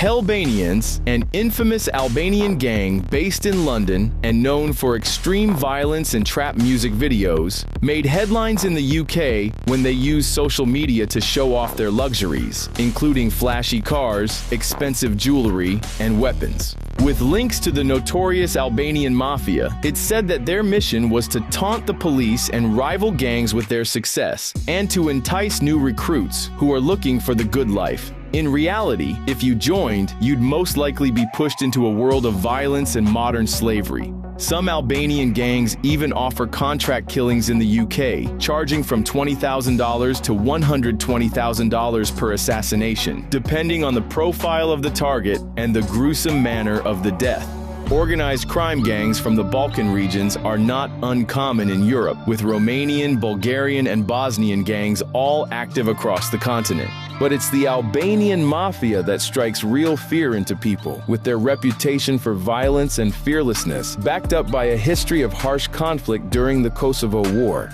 Hellbanians, an infamous Albanian gang based in London and known for extreme violence and trap music videos, made headlines in the UK when they used social media to show off their luxuries, including flashy cars, expensive jewelry, and weapons. With links to the notorious Albanian mafia, it said that their mission was to taunt the police and rival gangs with their success, and to entice new recruits who are looking for the good life. In reality, if you joined, you'd most likely be pushed into a world of violence and modern slavery. Some Albanian gangs even offer contract killings in the UK, charging from $20,000 to $120,000 per assassination, depending on the profile of the target and the gruesome manner of the death. Organized crime gangs from the Balkan regions are not uncommon in Europe, with Romanian, Bulgarian, and Bosnian gangs all active across the continent. But it's the Albanian mafia that strikes real fear into people, with their reputation for violence and fearlessness, backed up by a history of harsh conflict during the Kosovo War.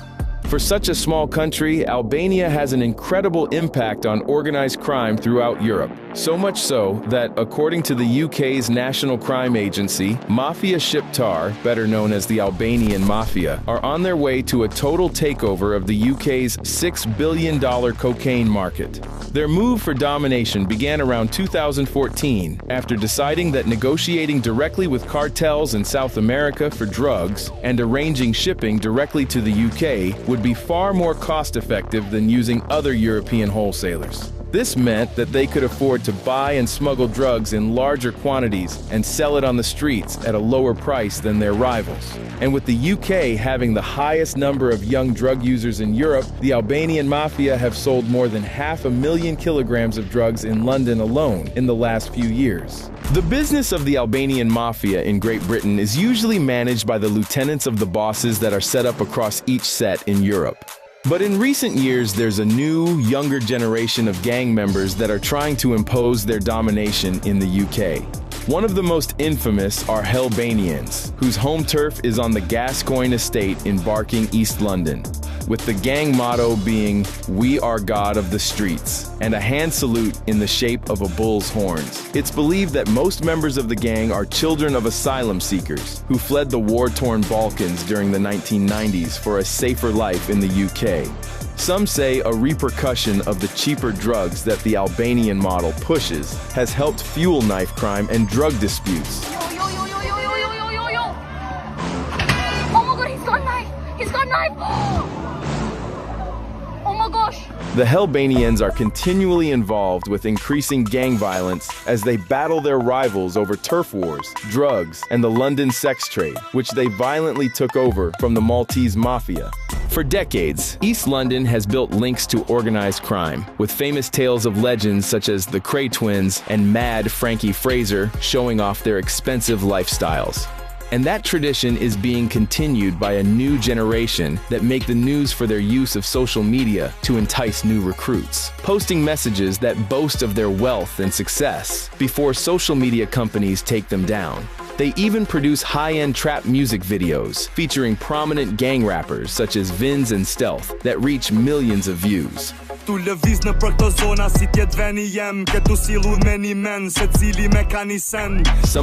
For such a small country, Albania has an incredible impact on organized crime throughout Europe. So much so that, according to the UK's National Crime Agency, Mafia Shqiptar, better known as the Albanian Mafia, are on their way to a total takeover of the UK's $6 billion cocaine market. Their move for domination began around 2014 after deciding that negotiating directly with cartels in South America for drugs and arranging shipping directly to the UK would be far more cost-effective than using other European wholesalers. This meant that they could afford to buy and smuggle drugs in larger quantities and sell it on the streets at a lower price than their rivals. And with the UK having the highest number of young drug users in Europe, the Albanian Mafia have sold more than 500,000 kilograms of drugs in London alone in the last few years. The business of the Albanian Mafia in Great Britain is usually managed by the lieutenants of the bosses that are set up across each set in Europe. But in recent years, there's a new, younger generation of gang members that are trying to impose their domination in the UK. One of the most infamous are Hellbanians, whose home turf is on the Gascoigne estate in Barking, East London, with the gang motto being, "We are God of the streets," and a hand salute in the shape of a bull's horns. It's believed that most members of the gang are children of asylum seekers who fled the war-torn Balkans during the 1990s for a safer life in the UK. Some say a repercussion of the cheaper drugs that the Albanian model pushes has helped fuel knife crime and drug disputes. Yo. Oh my god, he's got a knife! He's got a knife! Oh my gosh! The Hellbanians are continually involved with increasing gang violence as they battle their rivals over turf wars, drugs, and the London sex trade, which they violently took over from the Maltese Mafia. For decades, East London has built links to organized crime, with famous tales of legends such as the Cray Twins and Mad Frankie Fraser showing off their expensive lifestyles. And that tradition is being continued by a new generation that make the news for their use of social media to entice new recruits, posting messages that boast of their wealth and success before social media companies take them down. They even produce high-end trap music videos featuring prominent gang rappers such as Vinz and Stealth that reach millions of views. Some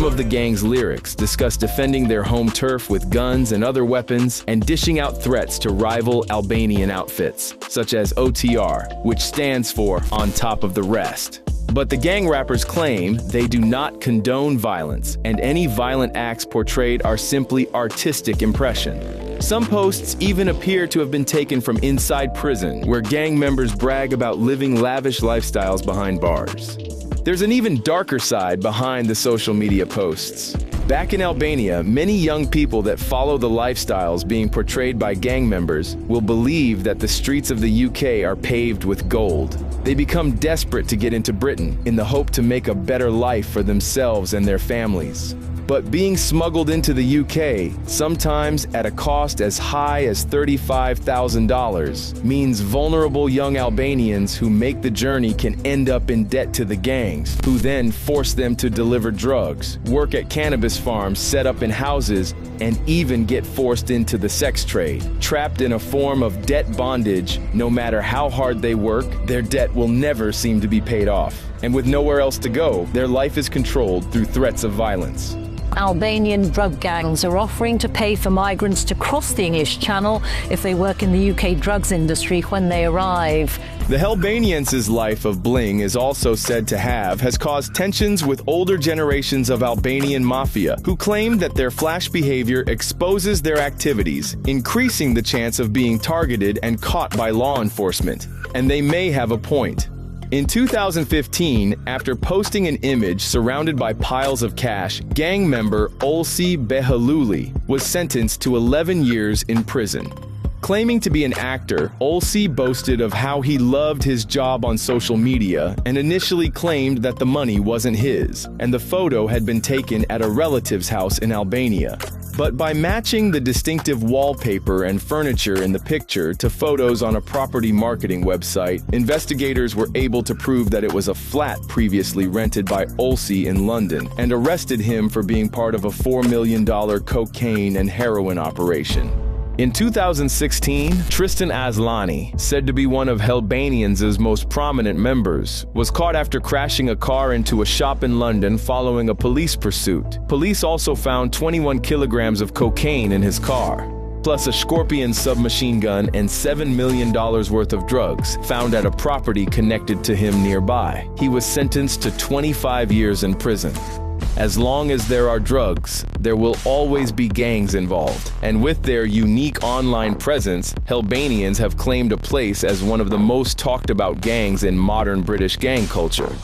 of the gang's lyrics discuss defending their home turf with guns and other weapons and dishing out threats to rival Albanian outfits, such as OTR, which stands for On Top of the Rest. But the gang rappers claim they do not condone violence, and any violent acts portrayed are simply artistic impression. Some posts even appear to have been taken from inside prison, where gang members brag about living lavish lifestyles behind bars. There's an even darker side behind the social media posts. Back in Albania, many young people that follow the lifestyles being portrayed by gang members will believe that the streets of the UK are paved with gold. They become desperate to get into Britain in the hope to make a better life for themselves and their families. But being smuggled into the UK, sometimes at a cost as high as $35,000, means vulnerable young Albanians who make the journey can end up in debt to the gangs, who then force them to deliver drugs, work at cannabis farms set up in houses, and even get forced into the sex trade. Trapped in a form of debt bondage, no matter how hard they work, their debt will never seem to be paid off. And with nowhere else to go, their life is controlled through threats of violence. Albanian drug gangs are offering to pay for migrants to cross the English Channel if they work in the UK drugs industry when they arrive. The Hellbanians' life of bling is also said to has caused tensions with older generations of Albanian mafia, who claim that their flash behavior exposes their activities, increasing the chance of being targeted and caught by law enforcement. And they may have a point. In 2015, after posting an image surrounded by piles of cash, gang member Olsi Behaluli was sentenced to 11 years in prison. Claiming to be an actor, Olsi boasted of how he loved his job on social media and initially claimed that the money wasn't his, and the photo had been taken at a relative's house in Albania. But by matching the distinctive wallpaper and furniture in the picture to photos on a property marketing website, investigators were able to prove that it was a flat previously rented by Olsi in London and arrested him for being part of a $4 million cocaine and heroin operation. In 2016, Tristan Aslani, said to be one of Hellbanians' most prominent members, was caught after crashing a car into a shop in London following a police pursuit. Police also found 21 kilograms of cocaine in his car, plus a Scorpion submachine gun and $7 million worth of drugs found at a property connected to him nearby. He was sentenced to 25 years in prison. As long as there are drugs, there will always be gangs involved. And with their unique online presence, Hellbanians have claimed a place as one of the most talked about gangs in modern British gang culture.